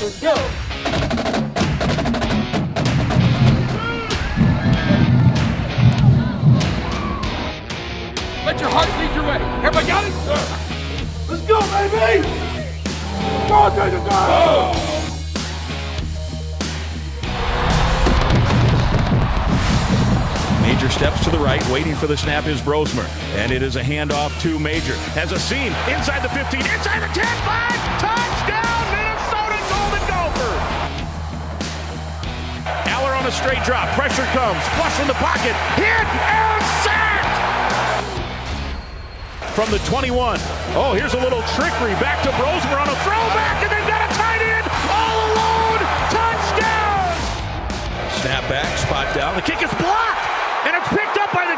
Let's go. Let your heart lead your way. Everybody got it? Let's go, baby! Go, Jacob, go! Major steps to the right, waiting for the snap is Brosmer. And it is a handoff to Major. Has a seam inside the 15, inside the 10, 5, touchdown, Minnesota Golden Gophers! Aller on a straight drop, pressure comes, flush from the pocket, hit, and sacked! From the 21, oh, here's a little trickery, back to Brosmer on a throwback, and they've got a tight end, all alone, touchdown! Snap back, spot down, the kick is blocked! And it's picked up by the